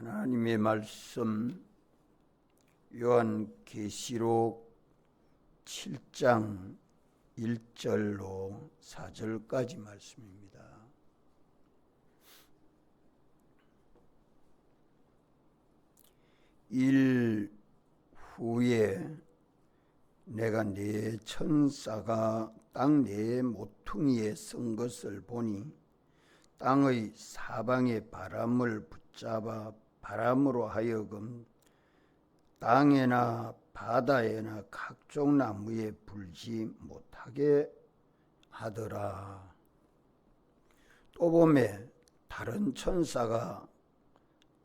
하나님의 말씀 요한계시록 7장 1절로 4절까지 말씀입니다. 일 후에 내가 네 천사가 땅 네 모퉁이에 선 것을 보니 땅의 사방의 바람을 붙잡아 바람으로 하여금 땅에나 바다에나 각종 나무에 불지 못하게 하더라. 또 보매 다른 천사가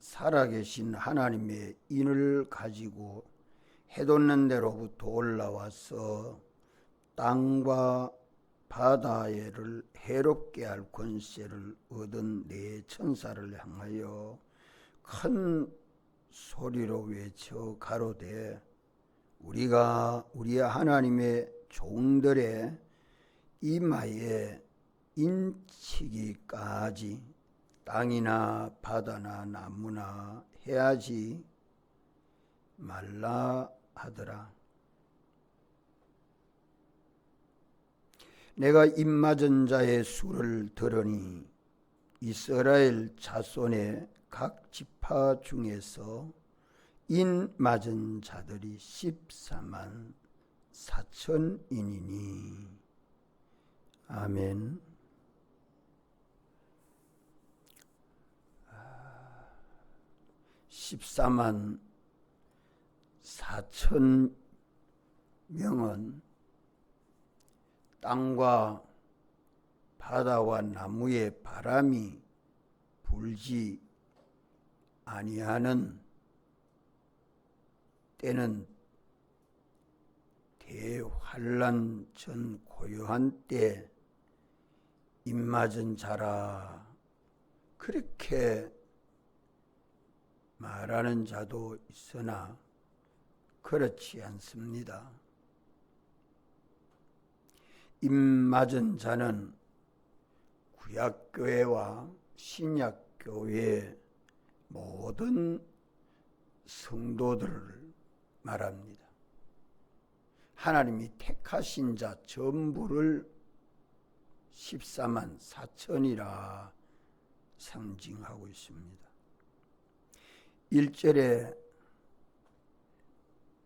살아계신 하나님의 인을 가지고 해돋는 데로부터 올라와서 땅과 바다를 해롭게 할 권세를 얻은 네 천사를 향하여 큰 소리로 외쳐 가로되 우리가 우리 하나님의 종들의 이마에 인치기까지 땅이나 바다나 나무나 해하지 말라 하더라. 내가 입맞은 자의 수를 들으니 이스라엘 자손의 각 지파 중에서 인 맞은 자들이 14만 4천인이니. 아멘. 14만 4천 명은 땅과 바다와 나무에 바람이 불지 아니하는 때는 대환란 전 고요한 때 입맞은 자라. 그렇게 말하는 자도 있으나 그렇지 않습니다. 입맞은 자는 구약교회와 신약교회의 모든 성도들을 말합니다. 하나님이 택하신 자 전부를 14만 4천이라 상징하고 있습니다. 1절에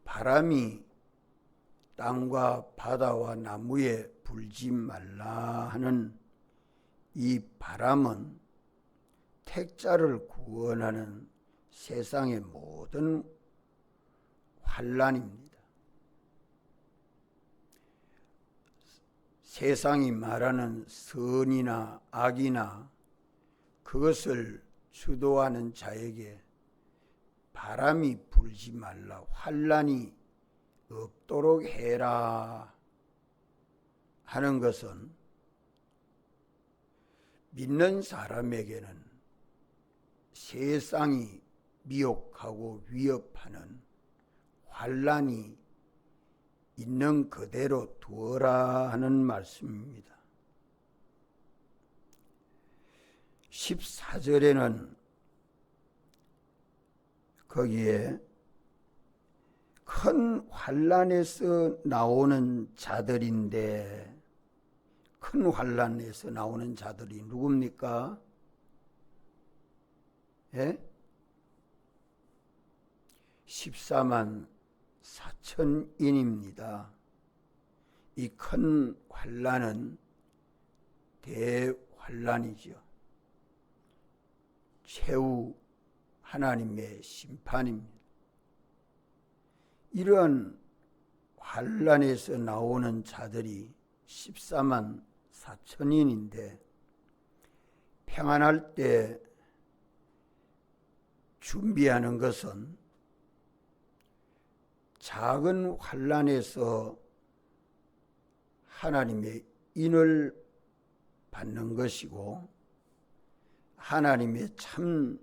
바람이 땅과 바다와 나무에 불지 말라 하는 이 바람은 택자를 구원하는 세상의 모든 환난입니다. 세상이 말하는 선이나 악이나 그것을 주도하는 자에게 바람이 불지 말라, 환난이 없도록 해라 하는 것은 믿는 사람에게는 세상이 미혹하고 위협하는 환난이 있는 그대로 두어라 하는 말씀입니다. 14절에는 거기에 큰 환난에서 나오는 자들인데, 큰 환난에서 나오는 자들이 누굽니까? 예? 14만 4천인입니다. 이 큰 환난은 대환난이죠. 최후 하나님의 심판입니다. 이러한 환난에서 나오는 자들이 14만 4천인인데 평안할 때 준비하는 것은 작은 환난에서 하나님의 인을 받는 것이고 하나님의 참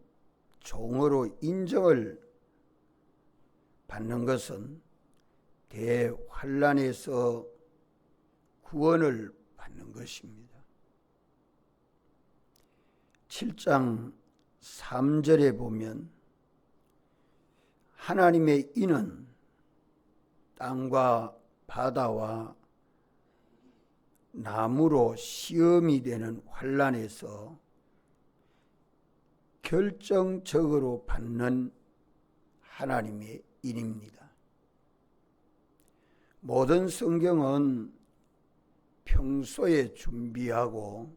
종으로 인정을 받는 것은 대환난에서 구원을 받는 것입니다. 7장 3절에 보면 하나님의 이는 땅과 바다와 나무로 시험이 되는 환난에서 결정적으로 받는 하나님의 인입니다. 모든 성경은 평소에 준비하고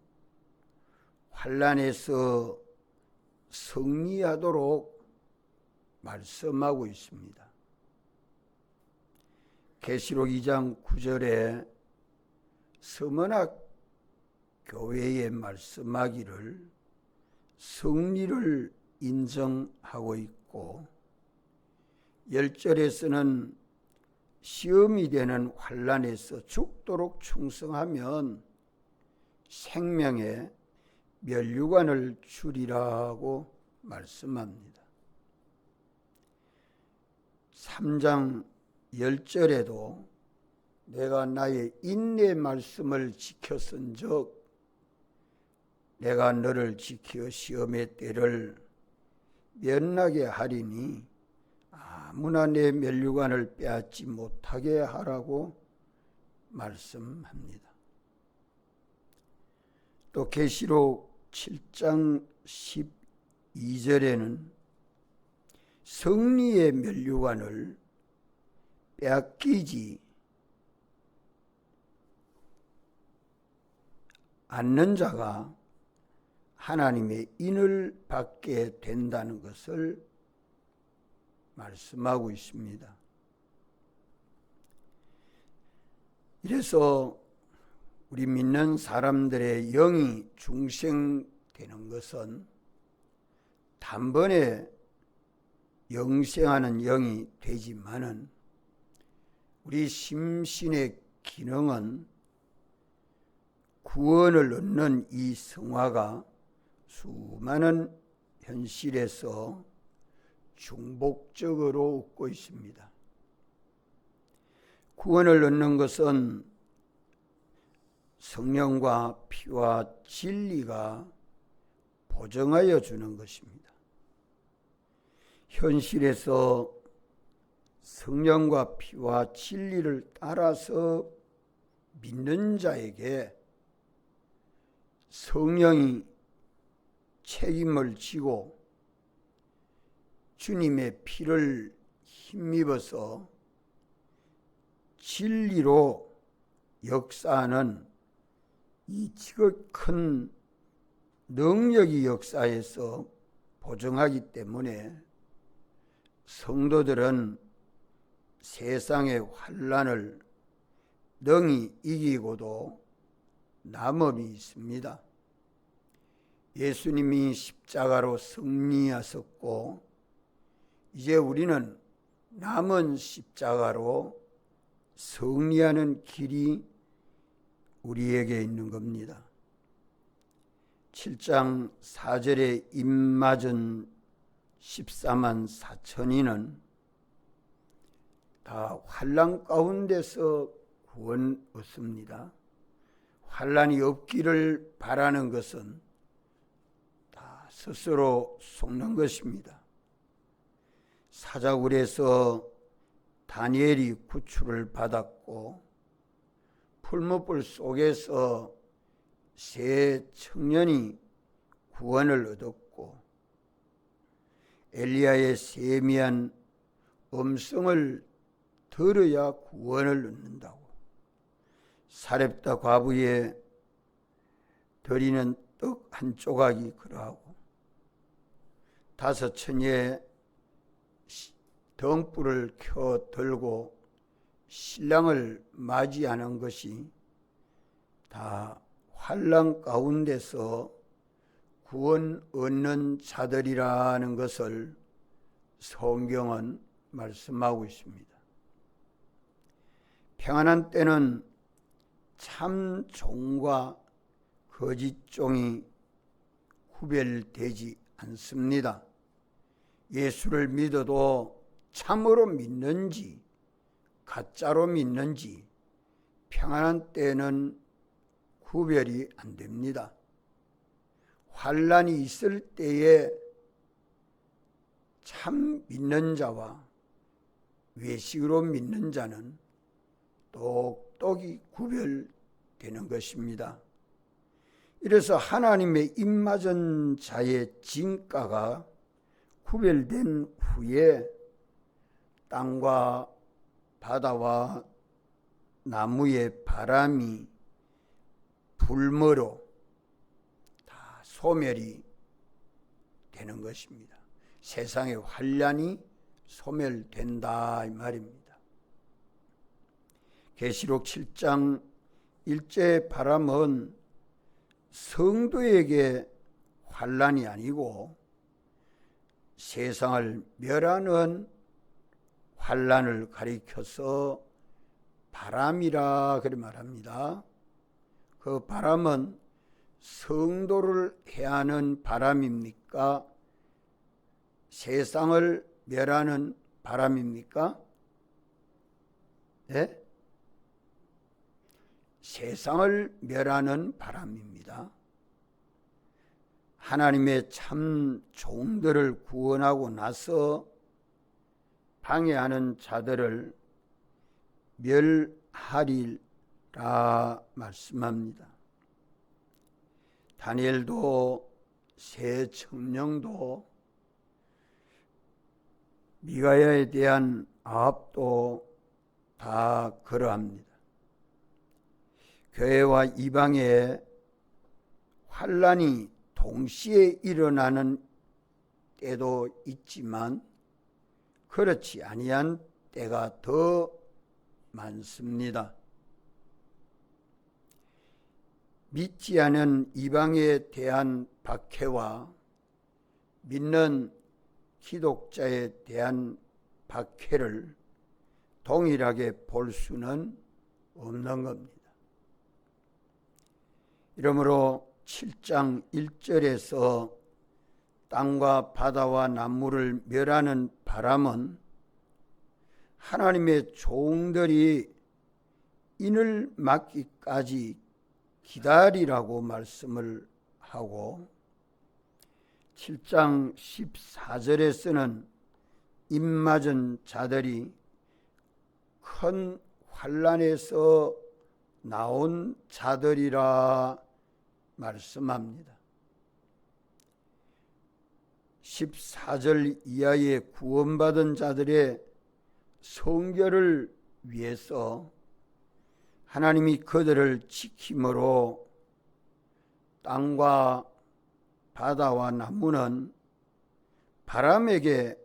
환난에서 승리하도록 말씀하고 있습니다. 계시록 2장 9절에 서머나 교회에 말씀하기를 승리를 인정하고 있고 10절에서는 시험이 되는 환난에서 죽도록 충성하면 생명의 면류관을 주리라고 말씀합니다. 3장 10절에도 내가 나의 인내 말씀을 지켰은즉 내가 너를 지켜 시험의 때를 면하게 하리니 아무나 내 면류관을 빼앗지 못하게 하라고 말씀합니다. 또 계시록 7장 12절에는 승리의 면류관을 빼앗기지 않는 자가 하나님의 인을 받게 된다는 것을 말씀하고 있습니다. 이래서 우리 믿는 사람들의 영이 중생되는 것은 단번에 영생하는 영이 되지만은 우리 심신의 기능은 구원을 얻는 이 성화가 수많은 현실에서 중복적으로 얻고 있습니다. 구원을 얻는 것은 성령과 피와 진리가 보증하여 주는 것입니다. 현실에서 성령과 피와 진리를 따라서 믿는 자에게 성령이 책임을 지고 주님의 피를 힘입어서 진리로 역사하는 이 지극한 능력이 역사에서 보증하기 때문에 성도들은 세상의 환난을 능히 이기고도 남음이 있습니다. 예수님이 십자가로 승리하셨고 이제 우리는 남은 십자가로 승리하는 길이 우리에게 있는 겁니다. 7장 4절에 입맞은 14만 4천인은 다 환난 가운데서 구원 얻습니다. 환난이 없기를 바라는 것은 다 스스로 속는 것입니다. 사자굴에서 다니엘이 구출을 받았고 풀무불 속에서 세 청년이 구원을 얻었고 엘리야의 세미한 음성을 들어야 구원을 얻는다고 사렙다 과부에 드리는 떡 한 조각이 그러하고 5 처녀의 등불을 켜 들고 신랑을 맞이하는 것이 다 환난 가운데서 구원 얻는 자들이라는 것을 성경은 말씀하고 있습니다. 평안한 때는 참 종과 거짓 종이 구별되지 않습니다. 예수를 믿어도 참으로 믿는지 가짜로 믿는지 평안한 때는 구별이 안 됩니다. 환난이 있을 때에 참 믿는 자와 외식으로 믿는 자는 똑똑히 구별되는 것입니다. 이래서 하나님의 입맞은 자의 진가가 구별된 후에 땅과 바다와 나무의 바람이 불모로 다 소멸이 되는 것입니다. 세상의 환란이 소멸된다 이 말입니다. 계시록 7장 1절 바람은 성도에게 환란이 아니고 세상을 멸하는 환란을 가리켜서 바람이라 그렇게 말합니다. 그 바람은 성도를 해하는 바람입니까? 세상을 멸하는 바람입니까? 네? 세상을 멸하는 바람입니다. 하나님의 참 종들을 구원하고 나서 방해하는 자들을 멸하리라 말씀합니다. 다니엘도 새 청령도 미가야에 대한 아합도 다 그러합니다. 교회와 이방의 환란이 동시에 일어나는 때도 있지만 그렇지 아니한 때가 더 많습니다. 믿지 않은 이방에 대한 박해와 믿는 기독자에 대한 박해를 동일하게 볼 수는 없는 겁니다. 이러므로 7장 1절에서 땅과 바다와 나무를 멸하는 바람은 하나님의 종들이 인을 맞기까지 기다리라고 말씀을 하고 7장 14절에서는 입맞은 자들이 큰 환란에서 나온 자들이라 말씀합니다. 14절 이하의 구원받은 자들의 성결을 위해서 하나님이 그들을 지킴으로 땅과 바다와 나무는 바람에게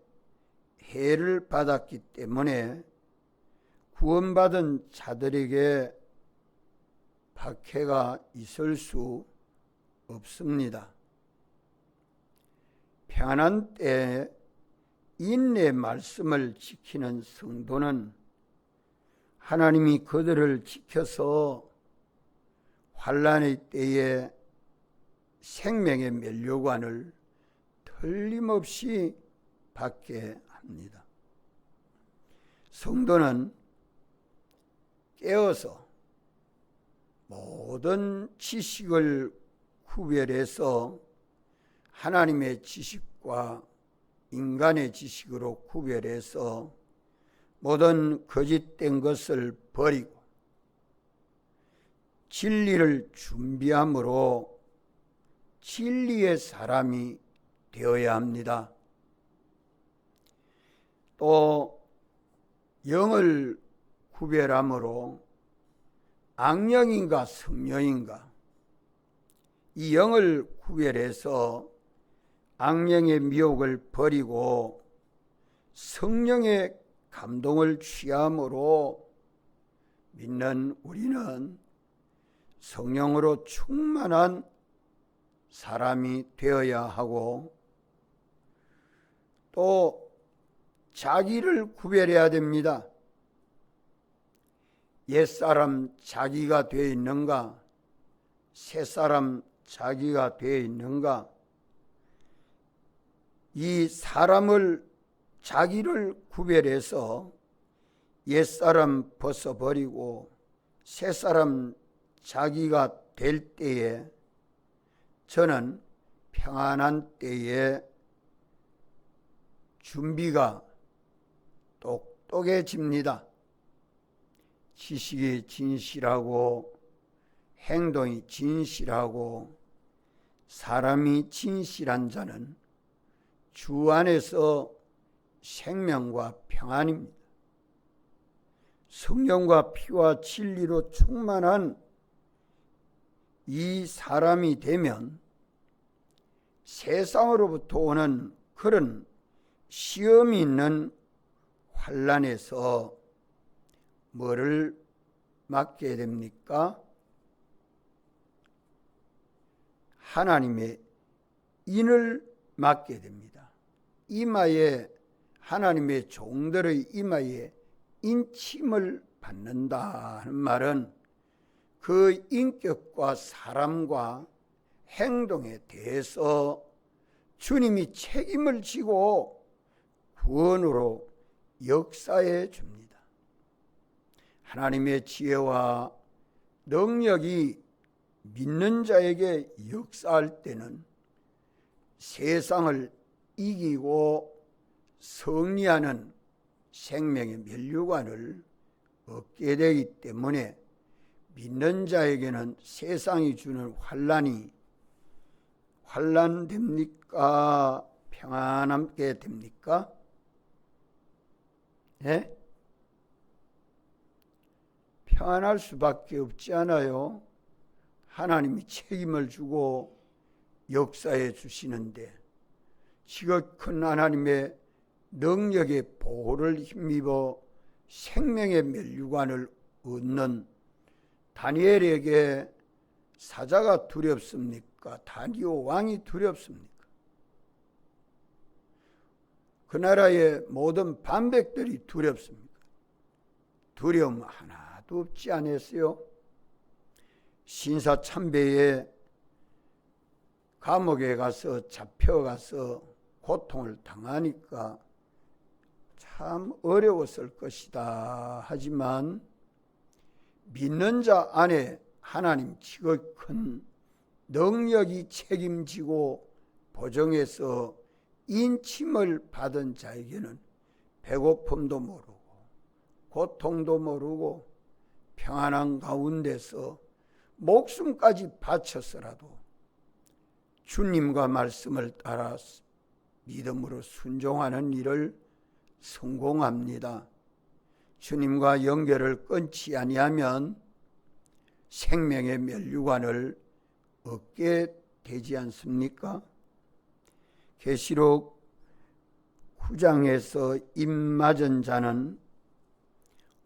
해를 받았기 때문에 구원받은 자들에게 박해가 있을 수 없습니다. 평안한 때에 인내 말씀을 지키는 성도는 하나님이 그들을 지켜서 환난의 때에 생명의 면류관을 틀림없이 받게 합니다. 성도는 깨어서 모든 지식을 구별해서 하나님의 지식과 인간의 지식으로 구별해서 모든 거짓된 것을 버리고 진리를 준비함으로 진리의 사람이 되어야 합니다. 또 영을 구별함으로 악령인가 성령인가 이 영을 구별해서 악령의 미혹을 버리고 성령의 감동을 취함으로 믿는 우리는 성령으로 충만한 사람이 되어야 하고 또 자기를 구별해야 됩니다. 옛사람 자기가 되어 있는가 새사람 자기가 되어 있는가 이 사람을 자기를 구별해서 옛사람 벗어버리고 새사람 자기가 될 때에 저는 평안한 때에 준비가 똑똑해집니다. 지식이 진실하고 행동이 진실하고 사람이 진실한 자는 주 안에서 생명과 평안입니다. 성령과 피와 진리로 충만한 이 사람이 되면 세상으로부터 오는 그런 시험이 있는 환난에서 뭐를 맞게 됩니까? 하나님의 인을 맞게 됩니다. 이마에 하나님의 종들의 이마에 인침을 받는다 하는 말은 그 인격과 사람과 행동에 대해서 주님이 책임을 지고 구원으로 역사해 줍니다. 하나님의 지혜와 능력이 믿는 자에게 역사할 때는 세상을 이기고 승리하는 생명의 면류관을 얻게 되기 때문에 믿는 자에게는 세상이 주는 환난 됩니까? 평안하게 됩니까? 예? 평안할 수밖에 없지 않아요. 하나님이 책임을 주고 역사해 주시는데 지극한 하나님의 능력의 보호를 힘입어 생명의 면류관을 얻는 다니엘에게 사자가 두렵습니까? 다리오 왕이 두렵습니까? 그 나라의 모든 반백들이 두렵습니까? 두려움 하나도 없지 않았어요? 신사참배에 감옥에 가서 잡혀가서 고통을 당하니까 참 어려웠을 것이다. 하지만 믿는 자 안에 하나님 지극한 능력이 책임지고 보정해서 인침을 받은 자에게는 배고픔도 모르고 고통도 모르고 평안한 가운데서 목숨까지 바쳐서라도 주님과 말씀을 따라 믿음으로 순종하는 일을 성공합니다. 주님과 연결을 끊지 아니하면 생명의 면류관을 얻게 되지 않습니까? 계시록 9장에서 입 맞은 자는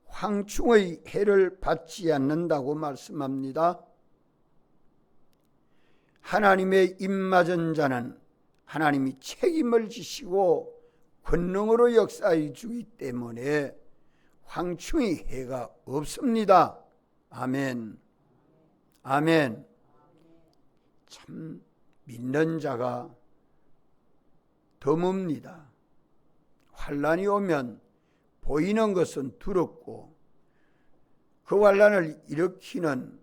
황충의 해를 받지 않는다고 말씀합니다. 하나님의 입 맞은 자는 하나님이 책임을 지시고 권능으로 역사해 주기 때문에 황충의 해가 없습니다. 아멘. 아멘. 참 믿는 자가 드뭅니다. 환난이 오면 보이는 것은 두렵고 그 환난을 일으키는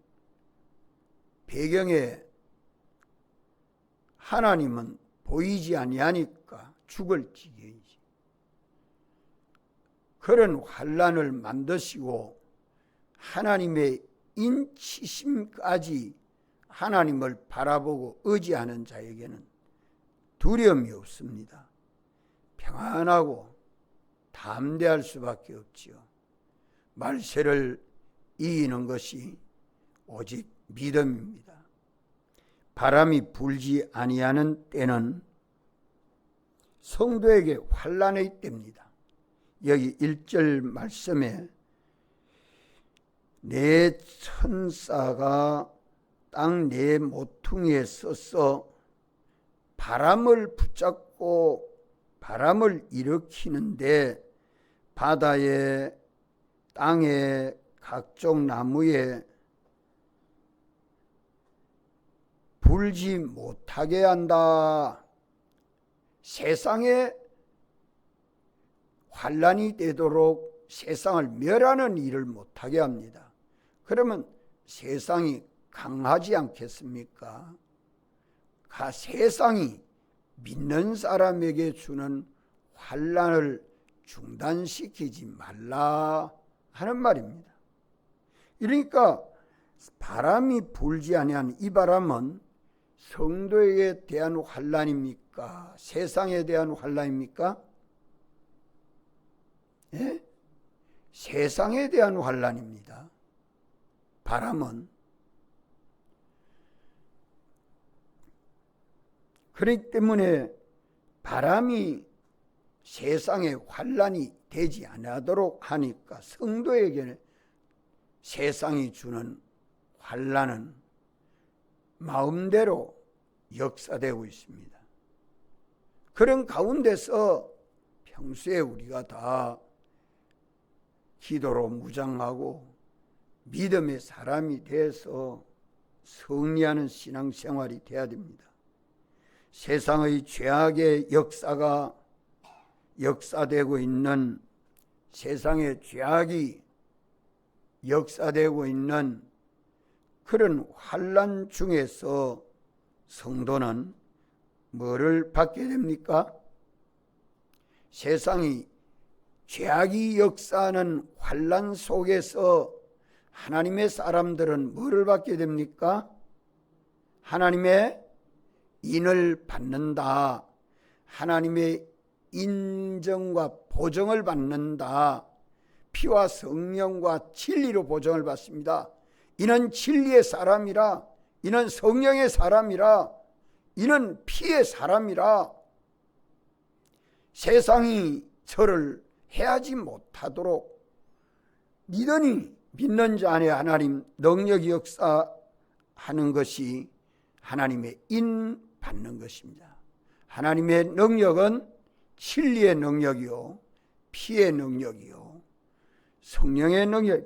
배경에 하나님은 보이지 아니하니까 죽을 지경이지. 그런 환난을 만드시고 하나님의 인치심까지 하나님을 바라보고 의지하는 자에게는 두려움이 없습니다. 평안하고 담대할 수밖에 없지요. 말세를 이기는 것이 오직 믿음입니다. 바람이 불지 아니하는 때는 성도에게 환난의 때입니다. 여기 1절 말씀에 내 천사가 땅 내 모퉁이에 서서 바람을 붙잡고 바람을 일으키는데 바다에 땅에 각종 나무에 불지 못하게 한다. 세상에 환난이 되도록 세상을 멸하는 일을 못하게 합니다. 그러면 세상이 강하지 않겠습니까? 세상이 믿는 사람에게 주는 환난을 중단시키지 말라 하는 말입니다. 그러니까 바람이 불지 아니한 이 바람은 성도에게 대한 환난입니까? 세상에 대한 환난입니까? 예? 세상에 대한 환난입니다. 바람은. 그렇기 때문에 바람이 세상에 환난이 되지 않도록 하니까 성도에게 세상이 주는 환난은 마음대로 역사되고 있습니다. 그런 가운데서 평소에 우리가 다 기도로 무장하고 믿음의 사람이 돼서 승리하는 신앙생활이 돼야 됩니다. 세상의 죄악의 역사가 역사되고 있는, 세상의 죄악이 역사되고 있는 그런 환난 중에서 성도는 뭐를 받게 됩니까? 세상이 죄악이 역사하는 환난 속에서 하나님의 사람들은 뭐를 받게 됩니까? 하나님의 인을 받는다. 하나님의 인정과 보정을 받는다. 피와 성령과 진리로 보정을 받습니다. 이는 진리의 사람이라, 이는 성령의 사람이라, 이는 피의 사람이라. 세상이 저를 해하지 못하도록 믿으니 믿는 자 안에 하나님 능력이 역사하는 것이 하나님의 인 받는 것입니다. 하나님의 능력은 진리의 능력이요, 피의 능력이요, 성령의 능력.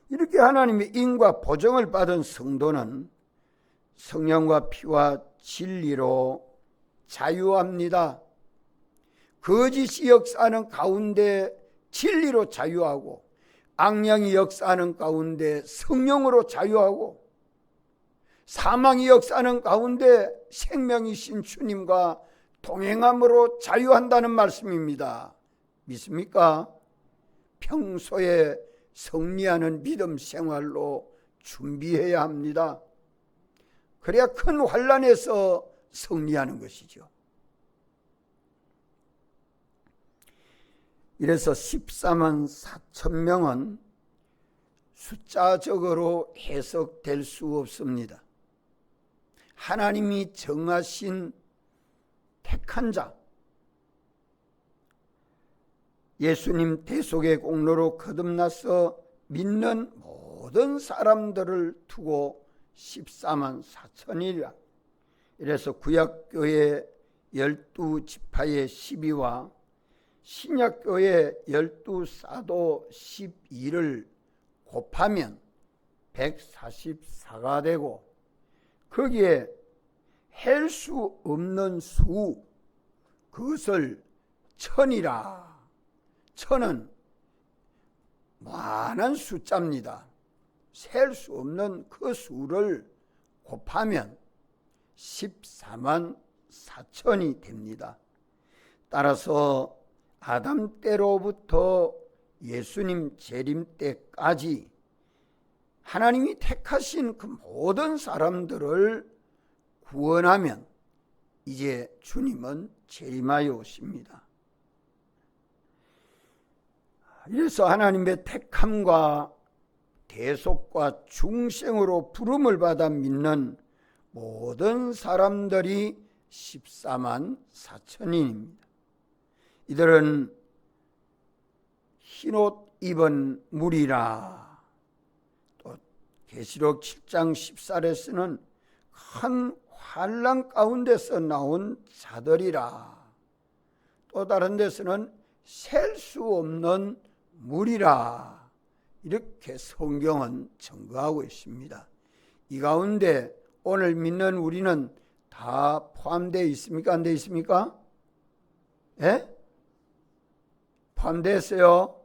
이렇게 하나님의 인과 보정을 받은 성도는 성령과 피와 진리로 자유합니다. 거짓이 역사하는 가운데 진리로 자유하고, 악령이 역사하는 가운데 성령으로 자유하고, 사망이 역사하는 가운데 생명이신 주님과 동행함으로 자유한다는 말씀입니다. 믿습니까? 평소에 승리하는 믿음 생활로 준비해야 합니다. 그래야 큰 환난에서 승리하는 것이죠. 이래서 14만 4천 명은 숫자적으로 해석될 수 없습니다. 하나님이 정하신 택한 자, 예수님 대속의 공로로 거듭나서 믿는 모든 사람들을 두고 14만 4천이라. 이래서 구약교회 12지파의 12와 신약교회 12사도 12를 곱하면 144가 되고, 거기에 헬 수 없는 수, 그것을 천이라. 천은 많은 숫자입니다. 셀 수 없는 그 수를 곱하면 14만 4천이 됩니다. 따라서 아담 때로부터 예수님 재림 때까지 하나님이 택하신 그 모든 사람들을 구원하면 이제 주님은 재림하여 오십니다. 이래서 하나님의 택함과 대속과 중생으로 부름을 받아 믿는 모든 사람들이 14만 4천인입니다. 이들은 흰옷 입은 무리라. 또 계시록 7장 14절에서는 큰 환난 가운데서 나온 자들이라. 또 다른 데서는 셀 수 없는 무리라. 이렇게 성경은 증거하고 있습니다. 이 가운데 오늘 믿는 우리는 다 포함되어 있습니까? 안 되어 있습니까? 예? 포함됐어요?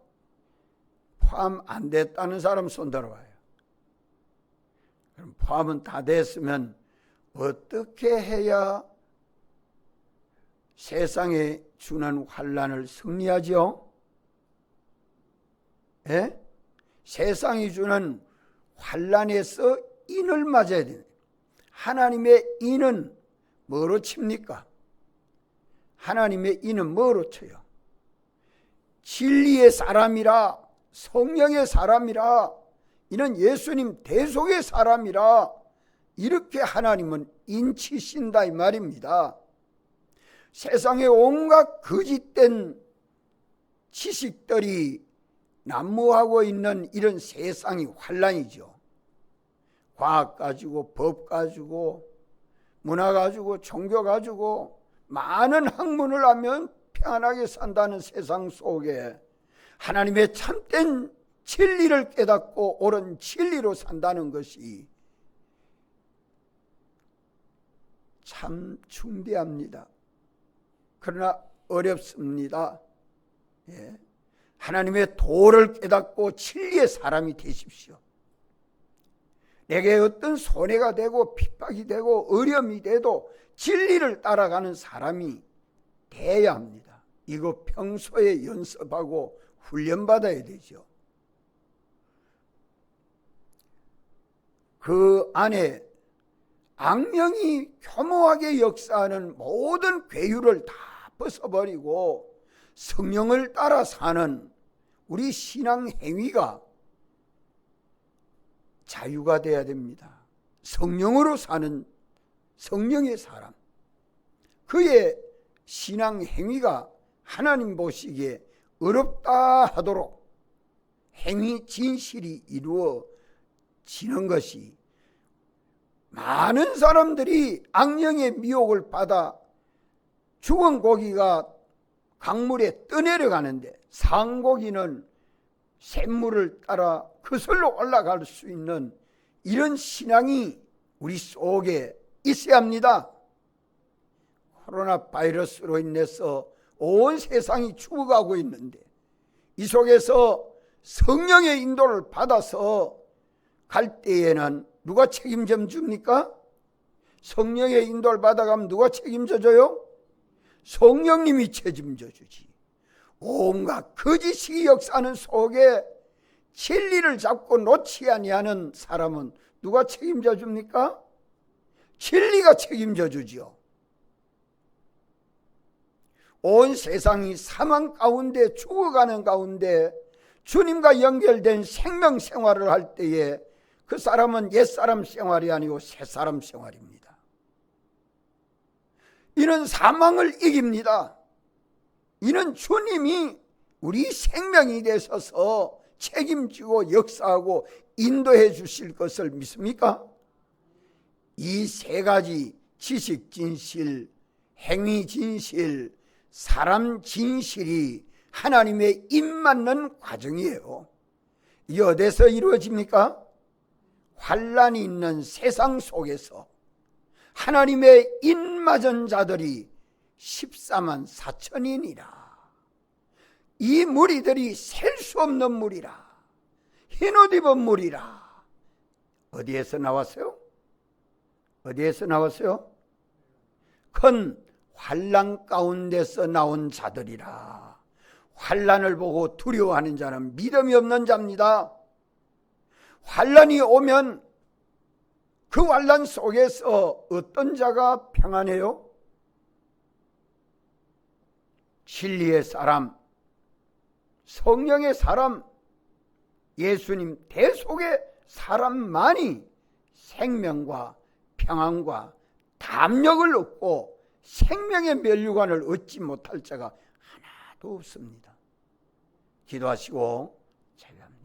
포함 안 됐다는 사람 손 들어봐요. 그럼 포함은 다 됐으면 어떻게 해야 세상에 주는 환난을 승리하죠. 예? 세상이 주는 환난에서 인을 맞아야 됩니다. 하나님의 인은 뭐로 칩니까? 하나님의 인은 뭐로 쳐요? 진리의 사람이라, 성령의 사람이라, 이는 예수님 대속의 사람이라, 이렇게 하나님은 인치신다 이 말입니다. 세상에 온갖 거짓된 지식들이 난무하고 있는 이런 세상이 환난이죠. 과학 가지고, 법 가지고, 문화 가지고, 종교 가지고 많은 학문을 하면 평안하게 산다는 세상 속에 하나님의 참된 진리를 깨닫고 옳은 진리로 산다는 것이 참 중대합니다. 그러나 어렵습니다. 예. 하나님의 도를 깨닫고 진리의 사람이 되십시오. 내게 어떤 손해가 되고 핍박이 되고 어려움이 돼도 진리를 따라가는 사람이 돼야 합니다. 이거 평소에 연습하고 훈련받아야 되죠. 그 안에 악령이 교묘하게 역사하는 모든 괴유를 다 벗어버리고 성령을 따라 사는 우리 신앙 행위가 자유가 되어야 됩니다. 성령으로 사는 성령의 사람, 그의 신앙 행위가 하나님 보시기에 어렵다 하도록 행위 진실이 이루어지는 것이, 많은 사람들이 악령의 미혹을 받아 죽은 고기가 강물에 떠내려가는데 상고기는 샘물을 따라 그슬로 올라갈 수 있는 이런 신앙이 우리 속에 있어야 합니다. 코로나 바이러스로 인해서 온 세상이 죽어가고 있는데 이 속에서 성령의 인도를 받아서 갈 때에는 누가 책임져 줍니까? 성령의 인도를 받아가면 누가 책임져 줘요? 성령님이 책임져 주지. 온갖 거짓이 역사하는 속에 진리를 잡고 놓지 아니하는 사람은 누가 책임져 줍니까? 진리가 책임져 주지요. 온 세상이 사망 가운데 죽어가는 가운데 주님과 연결된 생명 생활을 할 때에 그 사람은 옛사람 생활이 아니고 새사람 생활입니다. 이는 사망을 이깁니다. 이는 주님이 우리 생명이 되셔서 책임지고 역사하고 인도해 주실 것을 믿습니까? 이 세 가지 지식 진실, 행위 진실, 사람 진실이 하나님의 입 맞는 과정이에요. 이게 어디서 이루어집니까? 환난이 있는 세상 속에서 하나님의 입 맞은 자들이 14만 4천이니라. 이 무리들이 셀 수 없는 무리라. 흰옷 입은 무리라. 어디에서 나왔어요? 어디에서 나왔어요? 큰 환난 가운데서 나온 자들이라. 환난을 보고 두려워하는 자는 믿음이 없는 자입니다. 환난이 오면 그 환난 속에서 어떤 자가 평안해요? 진리의 사람, 성령의 사람, 예수님 대속의 사람만이 생명과 평안과 담력을 얻고 생명의 면류관을 얻지 못할 자가 하나도 없습니다. 기도하시고 제외합니다.